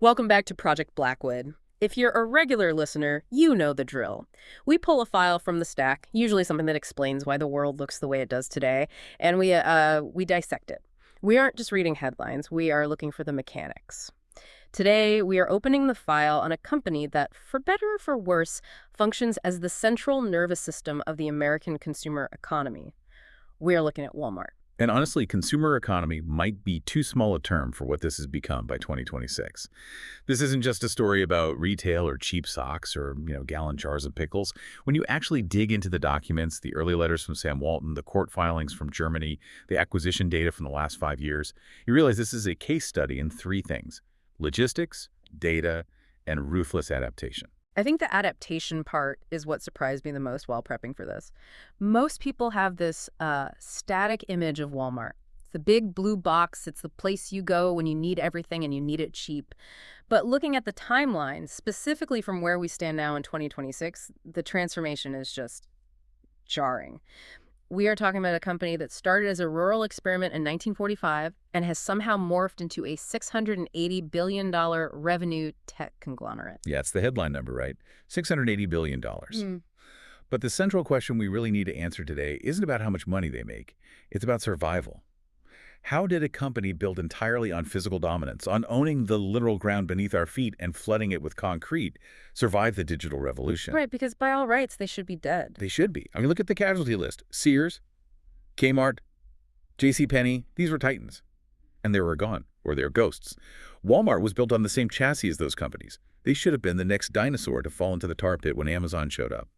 Welcome back to Project Blackwood. If you're a regular listener, you know the drill. We pull a file from the stack, usually something that explains why the world looks the way it does today, and we dissect it. We aren't just reading headlines, we are looking for the mechanics. Today, we are opening the file on a company that, for better or for worse, functions as the central nervous system of the American consumer economy. We are looking at Walmart. And honestly, consumer economy might be too small a term for what this has become by 2026. This isn't just a story about retail or cheap socks or, gallon jars of pickles. When you actually dig into the documents, the early letters from Sam Walton, the court filings from Germany, the acquisition data from the last 5 years, you realize this is a case study in three things: logistics, data, and ruthless adaptation. I think the adaptation part is what surprised me the most while prepping for this. Most people have this static image of Walmart. It's the big blue box. It's the place you go when you need everything and you need it cheap. But looking at the timeline, specifically from where we stand now in 2026, the transformation is just jarring. We are talking about a company that started as a rural experiment in 1945 and has somehow morphed into a $680 billion revenue tech conglomerate. Yeah, it's the headline number, right? $680 billion. But the central question we really need to answer today isn't about how much money they make. It's about survival. How did a company built entirely on physical dominance, on owning the literal ground beneath our feet and flooding it with concrete, survive the digital revolution? Right, because by all rights, they should be dead. They should be. I mean, look at the casualty list. Sears, Kmart, JCPenney, these were titans. And they were gone, or they're ghosts. Walmart was built on the same chassis as those companies. They should have been the next dinosaur to fall into the tar pit when Amazon showed up.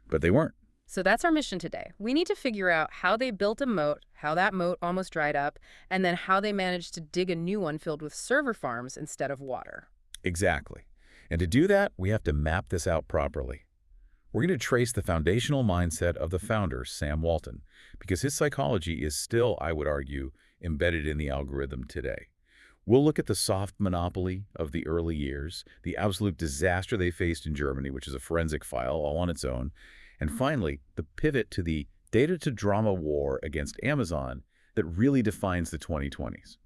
But they weren't. So that's our mission today. We need to figure out how they built a moat, how that moat almost dried up, and then how they managed to dig a new one filled with server farms instead of water. Exactly. And to do that, we have to map this out properly. We're going to trace the foundational mindset of the founder, Sam Walton, because his psychology is still, I would argue, embedded in the algorithm today. We'll look at the soft monopoly of the early years, the absolute disaster they faced in Germany, which is a forensic file all on its own, and finally, the pivot to the data-to-drama war against Amazon that really defines the 2020s.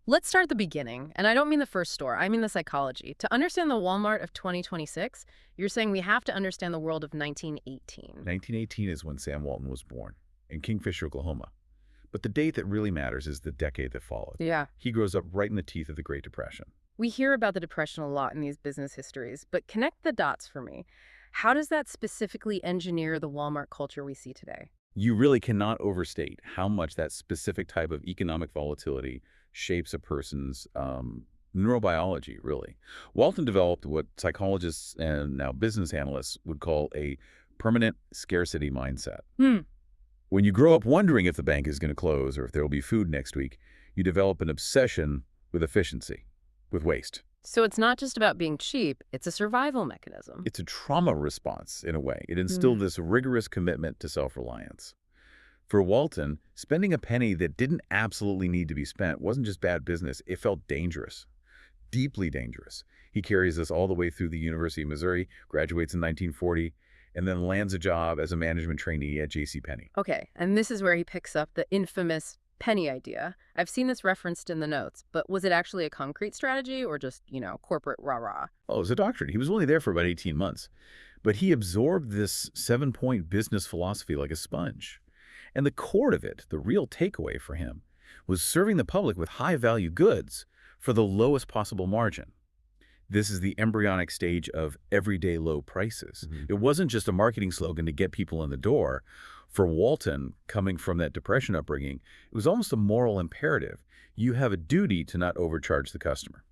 Let's start at the beginning, and I don't mean the first store, I mean the psychology. To understand the Walmart of 2026, you're saying we have to understand the world of 1918. 1918 is when Sam Walton was born, in Kingfisher, Oklahoma. But the date that really matters is the decade that followed. Yeah. He grows up right in the teeth of the Great Depression. We hear about the Depression a lot in these business histories, but connect the dots for me. How does that specifically engineer the Walmart culture we see today? You really cannot overstate how much that specific type of economic volatility shapes a person's neurobiology, really. Walton developed what psychologists and now business analysts would call a permanent scarcity mindset. When you grow up wondering if the bank is going to close or if there will be food next week, you develop an obsession with efficiency, with waste. So it's not just about being cheap, it's a survival mechanism. It's a trauma response, in a way. It instilled this rigorous commitment to self-reliance. For Walton, spending a penny that didn't absolutely need to be spent wasn't just bad business. It felt dangerous, deeply dangerous. He carries us all the way through the University of Missouri, graduates in 1940, and then lands a job as a management trainee at JCPenney. Okay, and this is where he picks up the infamous penny idea. I've seen this referenced in the notes, but was it actually a concrete strategy or just, corporate rah-rah? Oh, it was a doctrine. He was only there for about 18 months. But he absorbed this 7-point business philosophy like a sponge. And the core of it, the real takeaway for him, was serving the public with high-value goods for the lowest possible margin. This is the embryonic stage of everyday low prices. It wasn't just a marketing slogan to get people in the door. For Walton, coming from that Depression upbringing, it was almost a moral imperative. You have a duty to not overcharge the customer.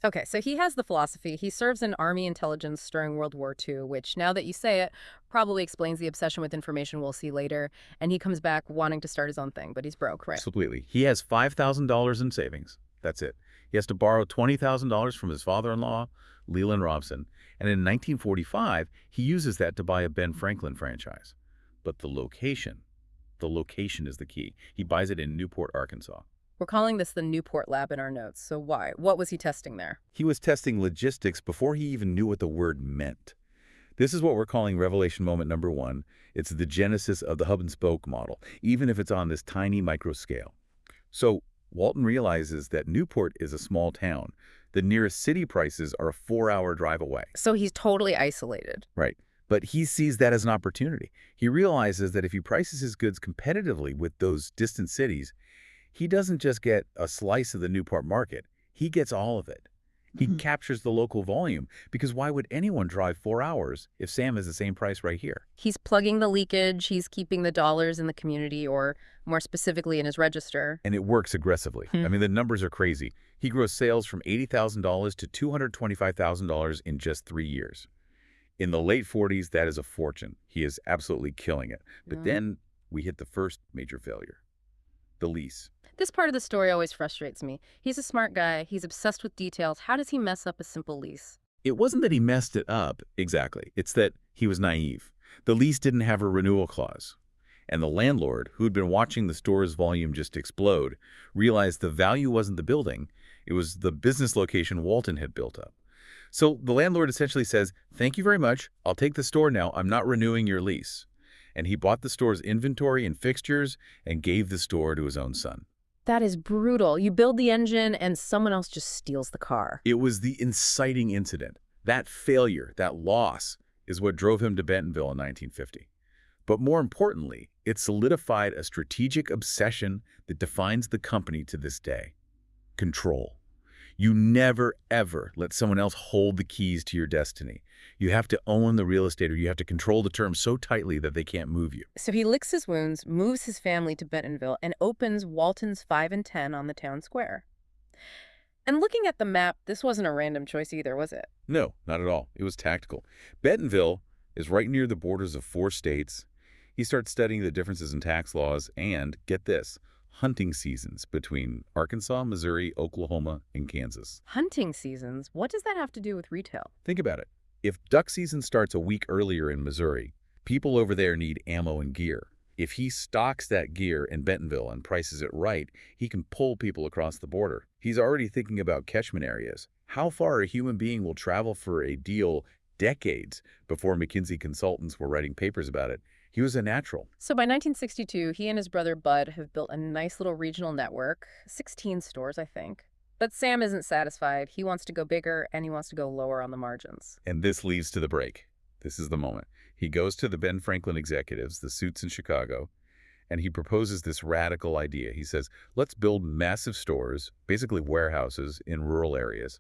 Okay, so he has the philosophy. He serves in Army intelligence during World War II, which, now that you say it, probably explains the obsession with information we'll see later. And he comes back wanting to start his own thing, but he's broke, right? Absolutely. He has $5,000 in savings. That's it. He has to borrow $20,000 from his father-in-law, Leland Robson. And in 1945, he uses that to buy a Ben Franklin franchise. But the location is the key. He buys it in Newport, Arkansas. We're calling this the Newport lab in our notes. So why? What was he testing there? He was testing logistics before he even knew what the word meant. This is what we're calling revelation moment number 1. It's the genesis of the hub and spoke model, even if it's on this tiny micro scale. So Walton realizes that Newport is a small town, The nearest city prices are a 4-hour drive away. So he's totally isolated. Right. But he sees that as an opportunity. He realizes that if he prices his goods competitively with those distant cities, he doesn't just get a slice of the Newport market. He gets all of it. He captures the local volume, because why would anyone drive 4 hours if Sam is the same price right here? He's plugging the leakage, he's keeping the dollars in the community, or more specifically in his register. And it works aggressively. I mean, the numbers are crazy. He grows sales from $80,000 to $225,000 in just 3 years. In the late 40s, that is a fortune. He is absolutely killing it. But then we hit the first major failure, the lease. This part of the story always frustrates me. He's a smart guy. He's obsessed with details. How does he mess up a simple lease? It wasn't that he messed it up, exactly. It's that he was naive. The lease didn't have a renewal clause. And the landlord, who'd been watching the store's volume just explode, realized the value wasn't the building. It was the business location Walton had built up. So the landlord essentially says, "Thank you very much. I'll take the store now. I'm not renewing your lease." And he bought the store's inventory and fixtures and gave the store to his own son. That is brutal. You build the engine and someone else just steals the car. It was the inciting incident. That failure, that loss, is what drove him to Bentonville in 1950. But more importantly, it solidified a strategic obsession that defines the company to this day: control. You never, ever let someone else hold the keys to your destiny. You have to own the real estate, or you have to control the terms so tightly that they can't move you. So he licks his wounds, moves his family to Bentonville, and opens Walton's 5 and 10 on the town square. And looking at the map, this wasn't a random choice either, was it? No, not at all. It was tactical. Bentonville is right near the borders of 4 states. He starts studying the differences in tax laws and, get this, hunting seasons between Arkansas, Missouri, Oklahoma, and Kansas. Hunting seasons? What does that have to do with retail? Think about it. If duck season starts a week earlier in Missouri, people over there need ammo and gear. If he stocks that gear in Bentonville and prices it right, he can pull people across the border. He's already thinking about catchment areas. How far a human being will travel for a deal decades before McKinsey consultants were writing papers about it. He was a natural. So by 1962, he and his brother Bud have built a nice little regional network, 16 stores, I think. But Sam isn't satisfied. He wants to go bigger, and he wants to go lower on the margins. And this leads to the break. This is the moment. He goes to the Ben Franklin executives, the suits in Chicago, and he proposes this radical idea. He says, let's build massive stores, basically warehouses, in rural areas,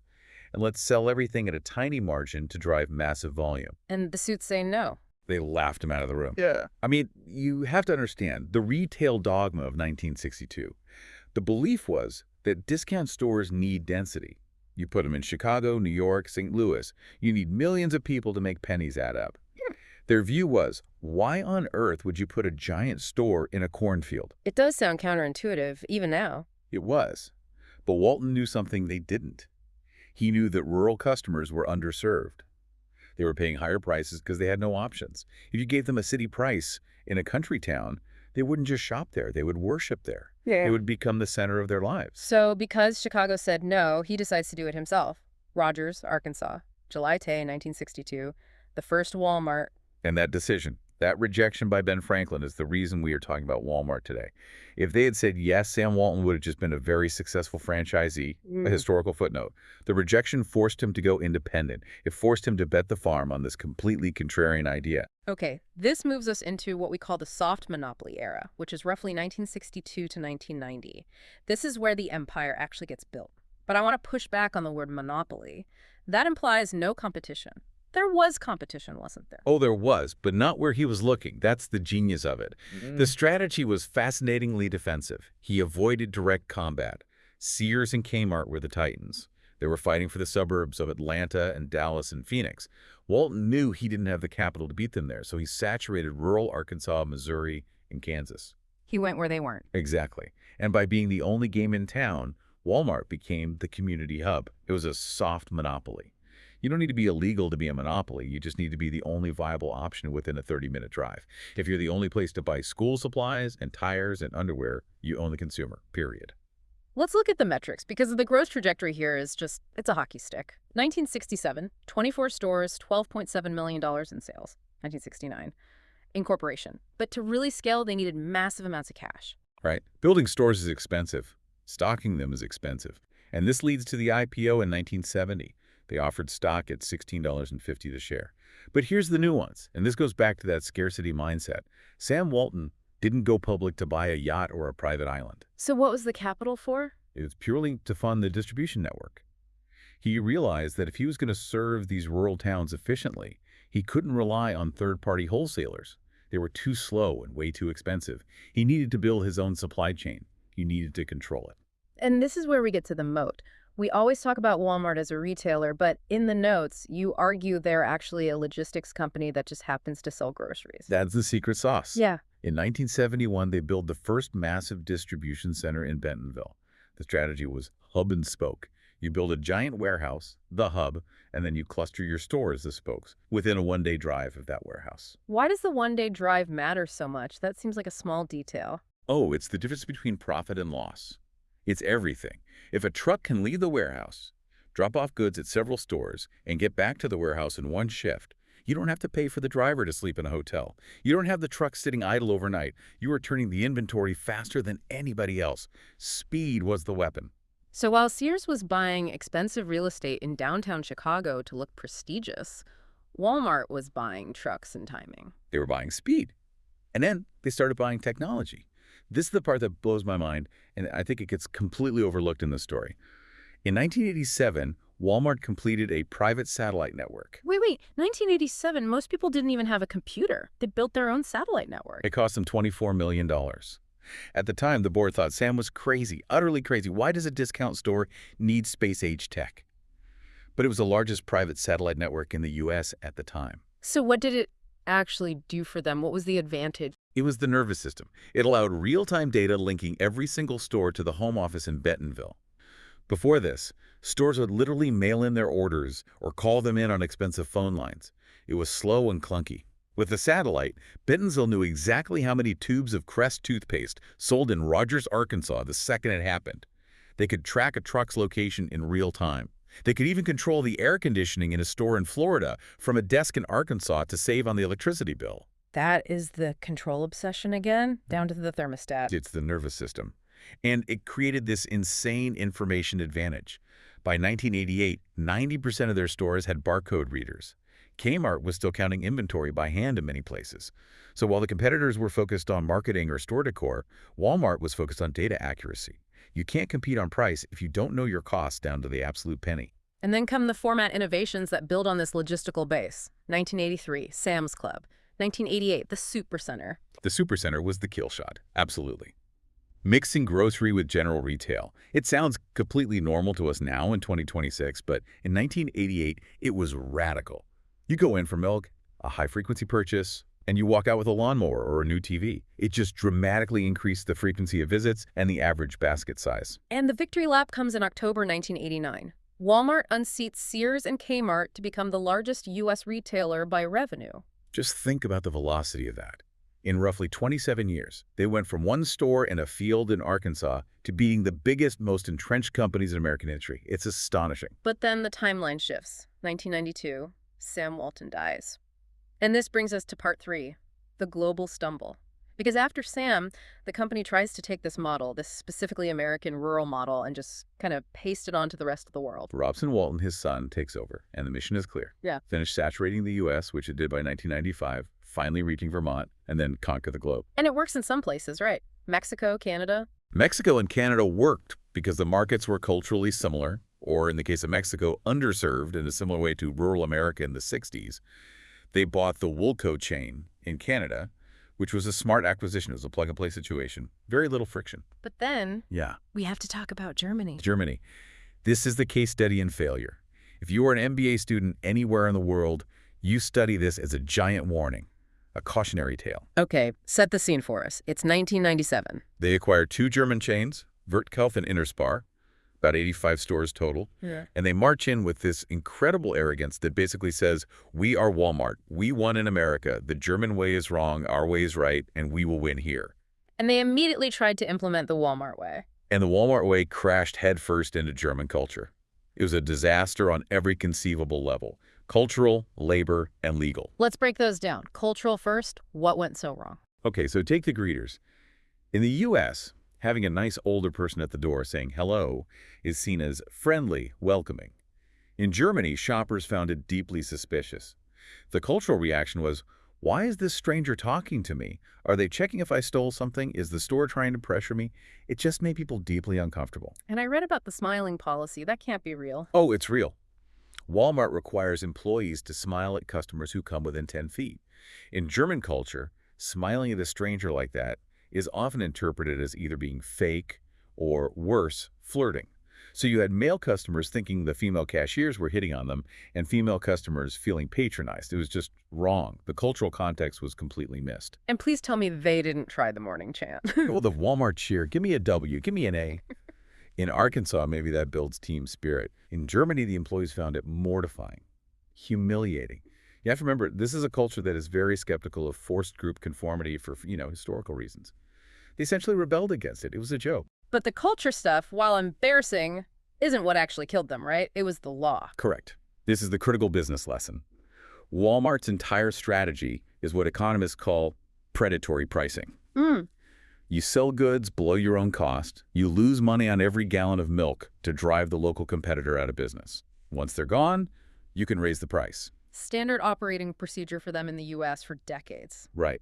and let's sell everything at a tiny margin to drive massive volume. And the suits say no. They laughed him out of the room. Yeah. I mean, you have to understand the retail dogma of 1962. The belief was that discount stores need density. You put them in Chicago, New York, St. Louis. You need millions of people to make pennies add up. Their view was, why on earth would you put a giant store in a cornfield? It does sound counterintuitive, even now. It was. But Walton knew something they didn't. He knew that rural customers were underserved. They were paying higher prices because they had no options. If you gave them a city price in a country town, they wouldn't just shop there. They would worship there. Yeah. It would become the center of their lives. So because Chicago said no, he decides to do it himself. Rogers, Arkansas, July 10, 1962, the first Walmart. And that decision, that rejection by Ben Franklin is the reason we are talking about Walmart today. If they had said yes, Sam Walton would have just been a very successful franchisee, a historical footnote. The rejection forced him to go independent. It forced him to bet the farm on this completely contrarian idea. Okay, this moves us into what we call the soft monopoly era, which is roughly 1962 to 1990. This is where the empire actually gets built. But I want to push back on the word monopoly. That implies no competition. There was competition, wasn't there? Oh, there was, but not where he was looking. That's the genius of it. The strategy was fascinatingly defensive. He avoided direct combat. Sears and Kmart were the titans. They were fighting for the suburbs of Atlanta and Dallas and Phoenix. Walton knew he didn't have the capital to beat them there, so he saturated rural Arkansas, Missouri, and Kansas. He went where they weren't. Exactly. And by being the only game in town, Walmart became the community hub. It was a soft monopoly. You don't need to be illegal to be a monopoly. You just need to be the only viable option within a 30-minute drive. If you're the only place to buy school supplies and tires and underwear, you own the consumer, period. Let's look at the metrics, because the growth trajectory here is just, it's a hockey stick. 1967, 24 stores, $12.7 million in sales. 1969, incorporation. But to really scale, they needed massive amounts of cash. Right? Building stores is expensive. Stocking them is expensive. And this leads to the IPO in 1970. They offered stock at $16.50 a share. But here's the nuance, and this goes back to that scarcity mindset. Sam Walton didn't go public to buy a yacht or a private island. So what was the capital for? It was purely to fund the distribution network. He realized that if he was going to serve these rural towns efficiently, he couldn't rely on third-party wholesalers. They were too slow and way too expensive. He needed to build his own supply chain. He needed to control it. And this is where we get to the moat. We always talk about Walmart as a retailer, but in the notes, you argue they're actually a logistics company that just happens to sell groceries. That's the secret sauce. Yeah. In 1971, they built the first massive distribution center in Bentonville. The strategy was hub and spoke. You build a giant warehouse, the hub, and then you cluster your stores, the spokes, within a one-day drive of that warehouse. Why does the one-day drive matter so much? That seems like a small detail. Oh, it's the difference between profit and loss. It's everything. If a truck can leave the warehouse, drop off goods at several stores, and get back to the warehouse in one shift, you don't have to pay for the driver to sleep in a hotel. You don't have the truck sitting idle overnight. You are turning the inventory faster than anybody else. Speed was the weapon. So while Sears was buying expensive real estate in downtown Chicago to look prestigious, Walmart was buying trucks and timing. They were buying speed. And then they started buying technology. This is the part that blows my mind, and I think it gets completely overlooked in the story. In 1987, Walmart completed a private satellite network. Wait, 1987, most people didn't even have a computer. They built their own satellite network. It cost them $24 million. At the time, the board thought Sam was crazy, utterly crazy. Why does a discount store need space-age tech? But it was the largest private satellite network in the U.S. at the time. So what did it actually do for them? What was the advantage? It was the nervous system. It allowed real-time data linking every single store to the home office in Bentonville. Before this, stores would literally mail in their orders or call them in on expensive phone lines. It was slow and clunky. With the satellite, Bentonville knew exactly how many tubes of Crest toothpaste sold in Rogers, Arkansas the second it happened. They could track a truck's location in real time. They could even control the air conditioning in a store in Florida from a desk in Arkansas to save on the electricity bill. That is the control obsession again, down to the thermostat. It's the nervous system. And it created this insane information advantage. By 1988, 90% of their stores had barcode readers. Kmart was still counting inventory by hand in many places. So while the competitors were focused on marketing or store decor, Walmart was focused on data accuracy. You can't compete on price if you don't know your costs down to the absolute penny. And then come the format innovations that build on this logistical base. 1983, Sam's Club. 1988, the Supercenter. The Supercenter was the kill shot, absolutely. Mixing grocery with general retail. It sounds completely normal to us now in 2026, but in 1988, it was radical. You go in for milk, a high-frequency purchase, and you walk out with a lawnmower or a new TV. It just dramatically increased the frequency of visits and the average basket size. And the victory lap comes in October 1989. Walmart unseats Sears and Kmart to become the largest U.S. retailer by revenue. Just think about the velocity of that. In roughly 27 years, they went from one store in a field in Arkansas to being the biggest, most entrenched companies in American history. It's astonishing. But then the timeline shifts. 1992, Sam Walton dies. And this brings us to part 3, the global stumble. Because after Sam, the company tries to take this model, this specifically American rural model, and just kind of paste it onto the rest of the world. Robson Walton, his son, takes over, and the mission is clear. Yeah. Finish saturating the U.S., which it did by 1995, finally reaching Vermont, and then conquer the globe. And it works in some places, right? Mexico, Canada. Mexico and Canada worked because the markets were culturally similar, or in the case of Mexico, underserved in a similar way to rural America in the 60s. They bought the Woolco chain in Canada, which was a smart acquisition. It was a plug-and-play situation. Very little friction. But then Yeah. we have to talk about Germany. Germany. This is the case study in failure. If you are an MBA student anywhere in the world, you study this as a giant warning, a cautionary tale. Okay, set the scene for us. It's 1997. They acquired 2 German chains, Wertkauf and Interspar, about 85 stores total. Yeah. And they march in with this incredible arrogance that basically says, we are Walmart. We won in America. The German way is wrong. Our way is right. And we will win here. And they immediately tried to implement the Walmart way. And the Walmart way crashed headfirst into German culture. It was a disaster on every conceivable level: cultural, labor, and legal. Let's break those down. Cultural first. What went so wrong? Okay, so take the greeters. In the U.S., Having a nice older person at the door saying hello is seen as friendly, welcoming. In Germany, shoppers found it deeply suspicious. The cultural reaction was, why is this stranger talking to me? Are they checking if I stole something? Is the store trying to pressure me? It just made people deeply uncomfortable. And I read about the smiling policy. That can't be real. Oh, it's real. Walmart requires employees to smile at customers who come within 10 feet. In German culture, smiling at a stranger like that is often interpreted as either being fake or, worse, flirting. So you had male customers thinking the female cashiers were hitting on them and female customers feeling patronized. It was just wrong. The cultural context was completely missed. And please tell me they didn't try the morning chant. Well, the Walmart cheer, give me a W, give me an A. In Arkansas, maybe that builds team spirit. In Germany, the employees found it mortifying, humiliating. You have to remember, this is a culture that is very skeptical of forced group conformity for, historical reasons. They essentially rebelled against it. It was a joke. But the culture stuff, while embarrassing, isn't what actually killed them, right? It was the law. Correct. This is the critical business lesson. Walmart's entire strategy is what economists call predatory pricing. You sell goods below your own cost. You lose money on every gallon of milk to drive the local competitor out of business. Once they're gone, you can raise the price. Standard operating procedure for them in the U.S. for decades. Right.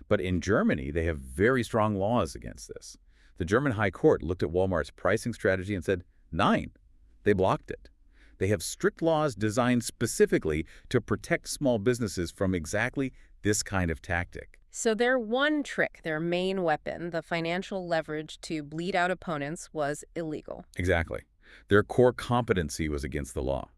But in Germany, they have very strong laws against this. The German High Court looked at Walmart's pricing strategy and said, 9. They blocked it. They have strict laws designed specifically to protect small businesses from exactly this kind of tactic. So their one trick, their main weapon, the financial leverage to bleed out opponents, was illegal. Exactly. Their core competency was against the law.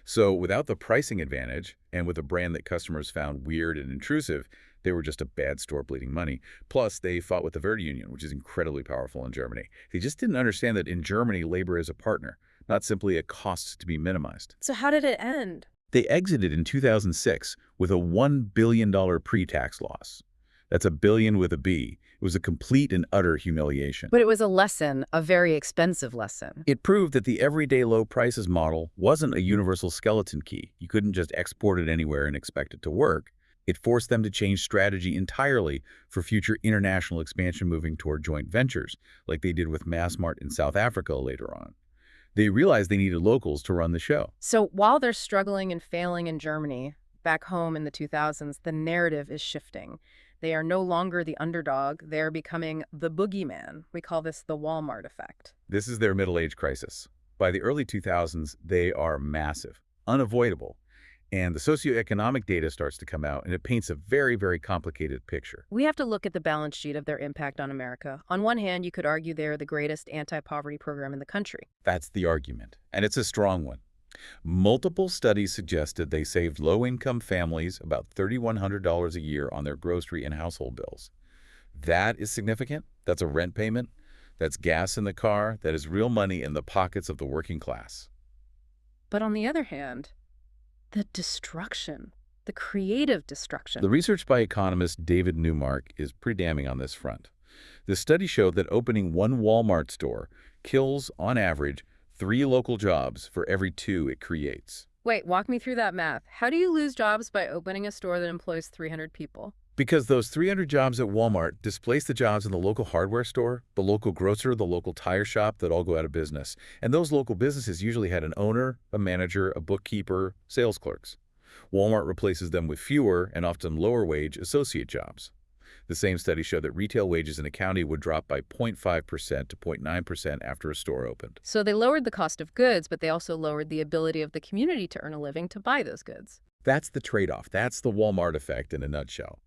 So without the pricing advantage, and with a brand that customers found weird and intrusive, they were just a bad store bleeding money. Plus, they fought with the Verdi Union, which is incredibly powerful in Germany. They just didn't understand that in Germany, labor is a partner, not simply a cost to be minimized. So how did it end? They exited in 2006 with a $1 billion pre-tax loss. That's a billion with a B. It was a complete and utter humiliation. But it was a lesson, a very expensive lesson. It proved that the everyday low prices model wasn't a universal skeleton key. You couldn't just export it anywhere and expect it to work. It forced them to change strategy entirely for future international expansion, moving toward joint ventures, like they did with Massmart in South Africa later on. They realized they needed locals to run the show. So while they're struggling and failing in Germany, back home in the 2000s, the narrative is shifting. They are no longer the underdog. They're becoming the boogeyman. We call this the Walmart effect. This is their middle age crisis. By the early 2000s, they are massive, unavoidable. And the socioeconomic data starts to come out, and it paints a very, very complicated picture. We have to look at the balance sheet of their impact on America. On one hand, you could argue they're the greatest anti-poverty program in the country. That's the argument, and it's a strong one. Multiple studies suggested they saved low-income families about $3,100 a year on their grocery and household bills. That is significant. That's a rent payment. That's gas in the car. That is real money in the pockets of the working class. But on the other hand, the destruction, the creative destruction. The research by economist David Newmark is pretty damning on this front. The study showed that opening one Walmart store kills, on average, 3 local jobs for every 2 it creates. Wait, walk me through that math. How do you lose jobs by opening a store that employs 300 people? Because those 300 jobs at Walmart displace the jobs in the local hardware store, the local grocer, the local tire shop that all go out of business. And those local businesses usually had an owner, a manager, a bookkeeper, sales clerks. Walmart replaces them with fewer and often lower-wage associate jobs. The same study showed that retail wages in a county would drop by 0.5% to 0.9% after a store opened. So they lowered the cost of goods, but they also lowered the ability of the community to earn a living to buy those goods. That's the trade-off. That's the Walmart effect in a nutshell.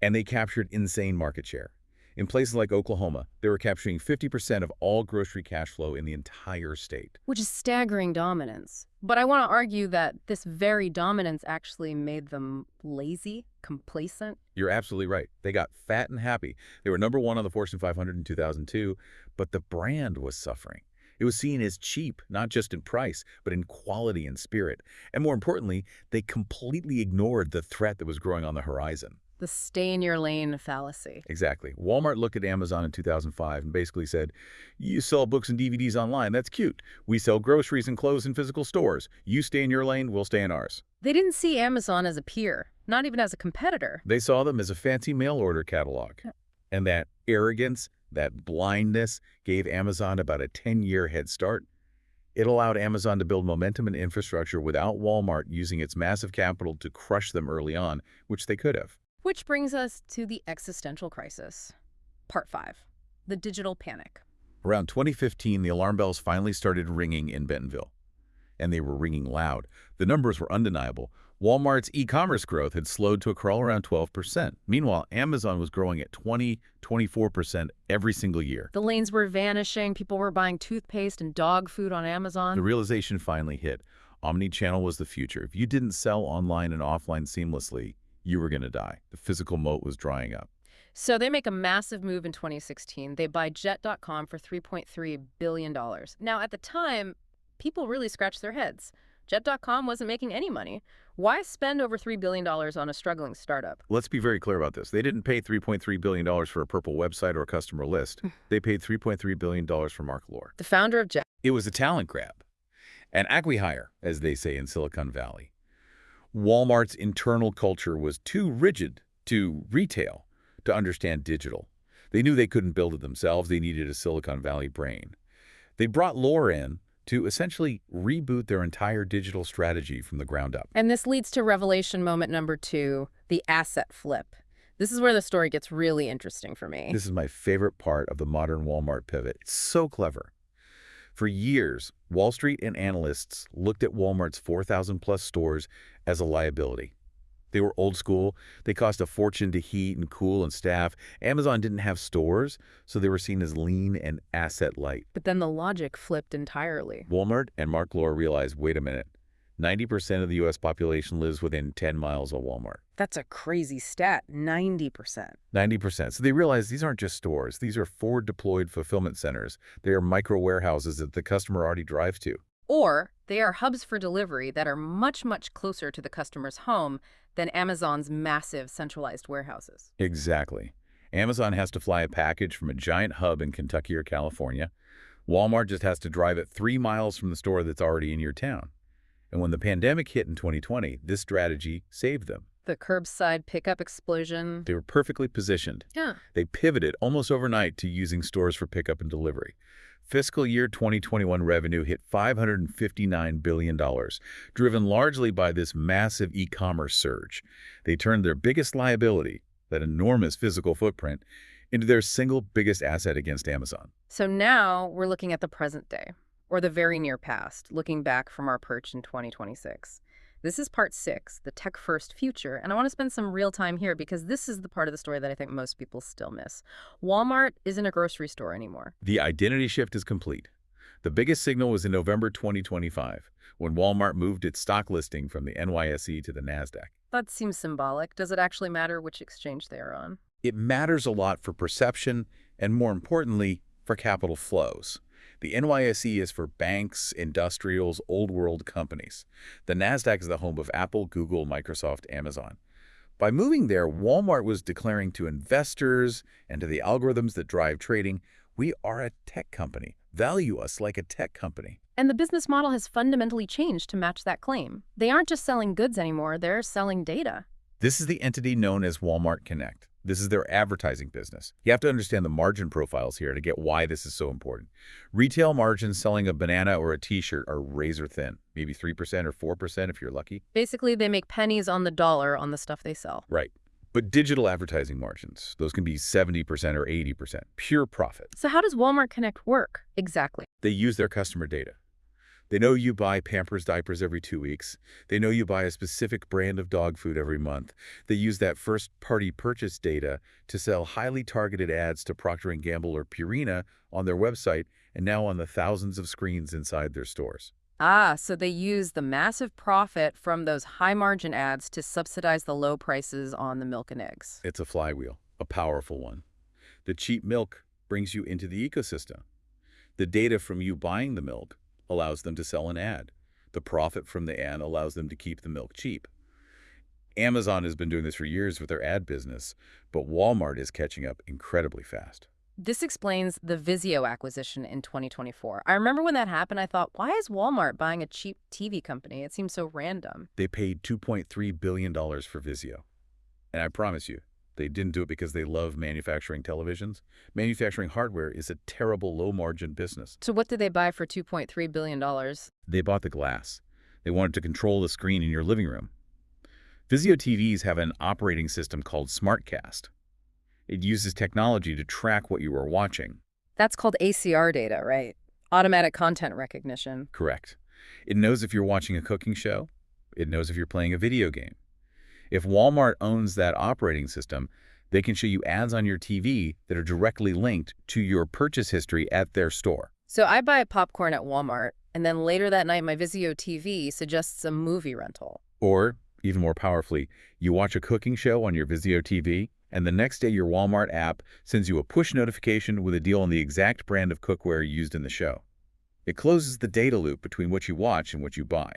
And they captured insane market share. In places like Oklahoma, they were capturing 50% of all grocery cash flow in the entire state. Which is staggering dominance. But I want to argue that this very dominance actually made them lazy, complacent. You're absolutely right. They got fat and happy. They were number 1 on the Fortune 500 in 2002, but the brand was suffering. It was seen as cheap, not just in price, but in quality and spirit. And more importantly, they completely ignored the threat that was growing on the horizon. The stay-in-your-lane fallacy. Exactly. Walmart looked at Amazon in 2005 and basically said, you sell books and DVDs online, that's cute. We sell groceries and clothes in physical stores. You stay in your lane, we'll stay in ours. They didn't see Amazon as a peer, not even as a competitor. They saw them as a fancy mail order catalog. And that arrogance That blindness gave Amazon about a 10-year head start. It allowed Amazon to build momentum and infrastructure without Walmart using its massive capital to crush them early on, which they could have. Which brings us to the existential crisis. Part 5. The digital panic. Around 2015, the alarm bells finally started ringing in Bentonville. And they were ringing loud. The numbers were undeniable. Walmart's e-commerce growth had slowed to a crawl around 12%. Meanwhile, Amazon was growing at 24% every single year. The lanes were vanishing. People were buying toothpaste and dog food on Amazon. The realization finally hit. Omnichannel was the future. If you didn't sell online and offline seamlessly, you were going to die. The physical moat was drying up. So they make a massive move in 2016. They buy Jet.com for $3.3 billion. Now, at the time, people really scratched their heads. Jet.com wasn't making any money. Why spend over $3 billion on a struggling startup? Let's be very clear about this. They didn't pay $3.3 billion for a purple website or a customer list. They paid $3.3 billion for Mark Lohr. The founder of Jet. It was a talent grab. An acqui-hire, as they say in Silicon Valley. Walmart's internal culture was too rigid to retail to understand digital. They knew they couldn't build it themselves. They needed a Silicon Valley brain. They brought Lohr in to essentially reboot their entire digital strategy from the ground up. And this leads to revelation moment number 2, the asset flip. This is where the story gets really interesting for me. This is my favorite part of the modern Walmart pivot. It's so clever. For years, Wall Street and analysts looked at Walmart's 4,000-plus stores as a liability. They were old school. They cost a fortune to heat and cool and staff. Amazon didn't have stores, so they were seen as lean and asset light. But then the logic flipped entirely. Walmart and Mark Lohr realized, wait a minute, 90% of the U.S. population lives within 10 miles of Walmart. That's a crazy stat, 90%. 90%. So they realized these aren't just stores. These are forward-deployed fulfillment centers. They are micro-warehouses that the customer already drives to. Or they are hubs for delivery that are much, much closer to the customer's home than Amazon's massive centralized warehouses. Exactly. Amazon has to fly a package from a giant hub in Kentucky or California. Walmart just has to drive it 3 miles from the store that's already in your town. And when the pandemic hit in 2020, this strategy saved them. The curbside pickup explosion. They were perfectly positioned. Yeah. They pivoted almost overnight to using stores for pickup and delivery. Fiscal year 2021 revenue hit $559 billion, driven largely by this massive e-commerce surge. They turned their biggest liability, that enormous physical footprint, into their single biggest asset against Amazon. So now we're looking at the present day, or the very near past, looking back from our perch in 2026. This is part 6, the tech-first future, and I want to spend some real time here because this is the part of the story that I think most people still miss. Walmart isn't a grocery store anymore. The identity shift is complete. The biggest signal was in November 2025, when Walmart moved its stock listing from the NYSE to the NASDAQ. That seems symbolic. Does it actually matter which exchange they are on? It matters a lot for perception and, more importantly, for capital flows. The NYSE is for banks, industrials, old-world companies. The NASDAQ is the home of Apple, Google, Microsoft, Amazon. By moving there, Walmart was declaring to investors and to the algorithms that drive trading, we are a tech company. Value us like a tech company. And the business model has fundamentally changed to match that claim. They aren't just selling goods anymore, they're selling data. This is the entity known as Walmart Connect. This is their advertising business. You have to understand the margin profiles here to get why this is so important. Retail margins selling a banana or a t-shirt are razor thin, maybe 3% or 4% if you're lucky. Basically, they make pennies on the dollar on the stuff they sell. Right. But digital advertising margins, those can be 70% or 80%, pure profit. So how does Walmart Connect work exactly? They use their customer data. They know you buy Pampers diapers every 2 weeks. They know you buy a specific brand of dog food every month. They use that first-party purchase data to sell highly targeted ads to Procter & Gamble or Purina on their website and now on the thousands of screens inside their stores. Ah, so they use the massive profit from those high-margin ads to subsidize the low prices on the milk and eggs. It's a flywheel, a powerful one. The cheap milk brings you into the ecosystem. The data from you buying the milk allows them to sell an ad. The profit from the ad allows them to keep the milk cheap. Amazon has been doing this for years with their ad business, but Walmart is catching up incredibly fast. This explains the Vizio acquisition in 2024. I remember when that happened, I thought, why is Walmart buying a cheap TV company? It seems so random. They paid $2.3 billion for Vizio. And I promise you, They didn't do it because they love manufacturing televisions. Manufacturing hardware is a terrible low-margin business. So what did they buy for $2.3 billion? They bought the glass. They wanted to control the screen in your living room. Vizio TVs have an operating system called SmartCast. It uses technology to track what you are watching. That's called ACR data, right? Automatic content recognition. Correct. It knows if you're watching a cooking show. It knows if you're playing a video game. If Walmart owns that operating system, they can show you ads on your TV that are directly linked to your purchase history at their store. So I buy popcorn at Walmart, and then later that night my Vizio TV suggests a movie rental. Or, even more powerfully, you watch a cooking show on your Vizio TV, and the next day your Walmart app sends you a push notification with a deal on the exact brand of cookware used in the show. It closes the data loop between what you watch and what you buy.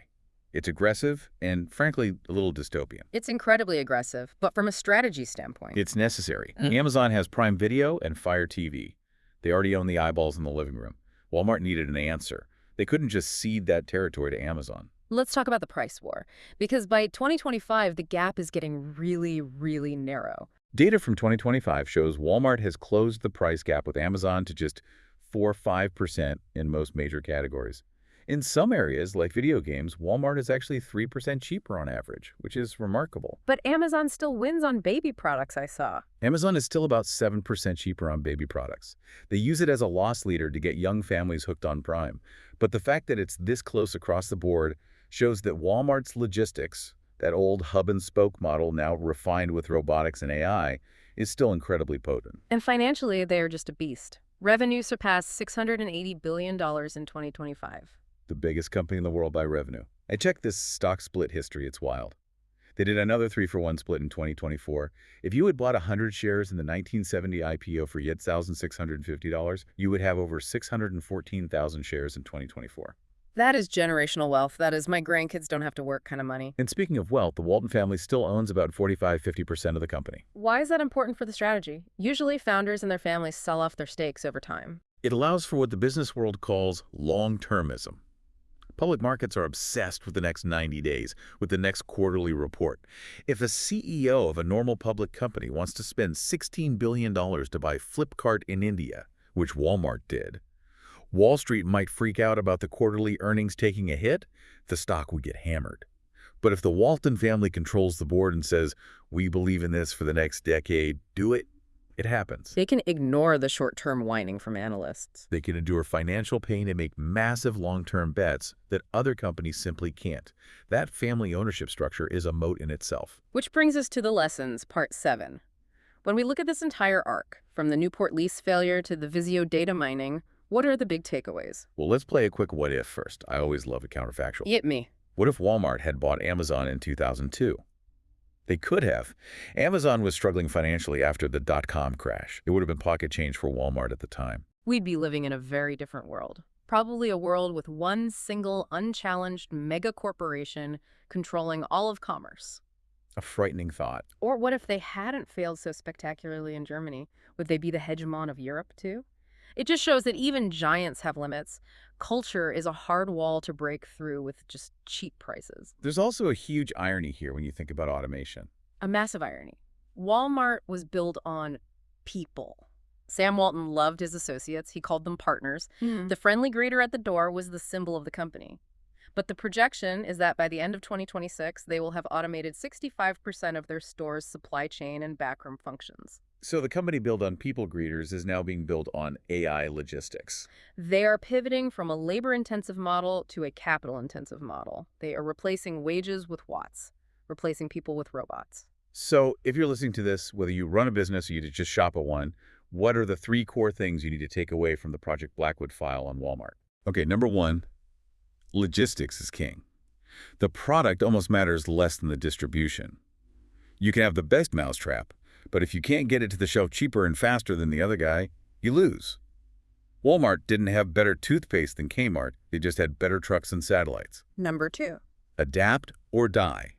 It's aggressive and, frankly, a little dystopian. It's incredibly aggressive, but from a strategy standpoint. It's necessary. Amazon has Prime Video and Fire TV. They already own the eyeballs in the living room. Walmart needed an answer. They couldn't just cede that territory to Amazon. Let's talk about the price war, because by 2025, the gap is getting really, really narrow. Data from 2025 shows Walmart has closed the price gap with Amazon to just 4–5% in most major categories. In some areas, like video games, Walmart is actually 3% cheaper on average, which is remarkable. But Amazon still wins on baby products, I saw. Amazon is still about 7% cheaper on baby products. They use it as a loss leader to get young families hooked on Prime. But the fact that it's this close across the board shows that Walmart's logistics, that old hub-and-spoke model now refined with robotics and AI, is still incredibly potent. And financially, they are just a beast. Revenue surpassed $680 billion in 2025. The biggest company in the world by revenue. I checked this stock split history. It's wild. They did another 3-for-1 split in 2024. If you had bought 100 shares in the 1970 IPO for $8,650, you would have over 614,000 shares in 2024. That is generational wealth. That is my grandkids don't have to work kind of money. And speaking of wealth, the Walton family still owns about 45–50% of the company. Why is that important for the strategy? Usually, founders and their families sell off their stakes over time. It allows for what the business world calls long-termism. Public markets are obsessed with the next 90 days, with the next quarterly report. If a CEO of a normal public company wants to spend $16 billion to buy Flipkart in India, which Walmart did, Wall Street might freak out about the quarterly earnings taking a hit. The stock would get hammered. But if the Walton family controls the board and says, "We believe in this for the next decade, do it," it happens. They can ignore the short-term whining from analysts. They can endure financial pain and make massive long-term bets that other companies simply can't. That family ownership structure is a moat in itself. Which brings us to the lessons, part 7. When we look at this entire arc, from the Newport lease failure to the Vizio data mining, what are the big takeaways? Well, let's play a quick what-if first. I always love a counterfactual. Hit me. What if Walmart had bought Amazon in 2002? They could have. Amazon was struggling financially after the dot-com crash. It would have been pocket change for Walmart at the time. We'd be living in a very different world. Probably a world with one single, unchallenged mega corporation controlling all of commerce. A frightening thought. Or what if they hadn't failed so spectacularly in Germany? Would they be the hegemon of Europe, too? It just shows that even giants have limits. Culture is a hard wall to break through with just cheap prices. There's also a huge irony here when you think about automation. A massive irony. Walmart was built on people. Sam Walton loved his associates. He called them partners. The friendly greeter at the door was the symbol of the company. But the projection is that by the end of 2026, they will have automated 65% of their store's supply chain and backroom functions. So the company built on people greeters is now being built on AI logistics. They are pivoting from a labor-intensive model to a capital-intensive model. They are replacing wages with watts, replacing people with robots. So if you're listening to this, whether you run a business or you just shop at one, what are the 3 core things you need to take away from the Project Blackwood file on Walmart? Okay, number 1, logistics is king. The product almost matters less than the distribution. You can have the best mousetrap, but if you can't get it to the shelf cheaper and faster than the other guy, you lose. Walmart didn't have better toothpaste than Kmart. They just had better trucks and satellites. Number 2. Adapt or die.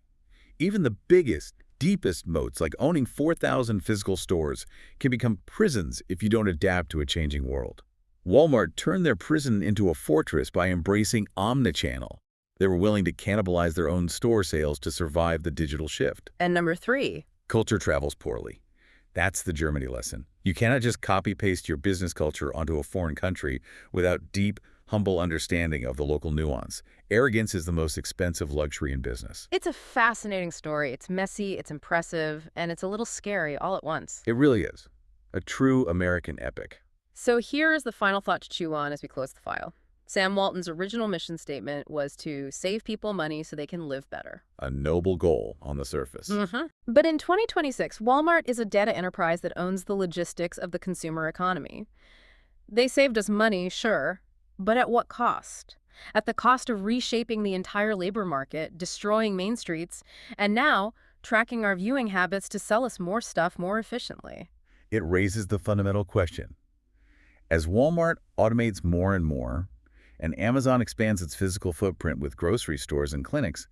Even the biggest, deepest moats, like owning 4,000 physical stores, can become prisons if you don't adapt to a changing world. Walmart turned their prison into a fortress by embracing omnichannel. They were willing to cannibalize their own store sales to survive the digital shift. And number 3. Culture travels poorly. That's the Germany lesson. You cannot just copy-paste your business culture onto a foreign country without deep, humble understanding of the local nuance. Arrogance is the most expensive luxury in business. It's a fascinating story. It's messy, it's impressive, and it's a little scary all at once. It really is. A true American epic. So here's the final thought to chew on as we close the file. Sam Walton's original mission statement was to save people money so they can live better. A noble goal on the surface. But in 2026, Walmart is a data enterprise that owns the logistics of the consumer economy. They saved us money, sure, but at what cost? At the cost of reshaping the entire labor market, destroying main streets, and now tracking our viewing habits to sell us more stuff more efficiently. It raises the fundamental question. As Walmart automates more and more, and Amazon expands its physical footprint with grocery stores and clinics,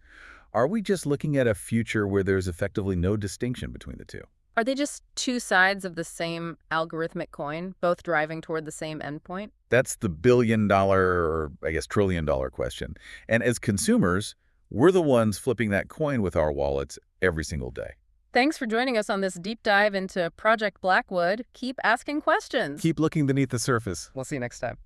are we just looking at a future where there's effectively no distinction between the two? Are they just two sides of the same algorithmic coin, both driving toward the same endpoint? That's the billion-dollar, or I guess trillion-dollar question. And as consumers, we're the ones flipping that coin with our wallets every single day. Thanks for joining us on this deep dive into Project Blackwood. Keep asking questions. Keep looking beneath the surface. We'll see you next time.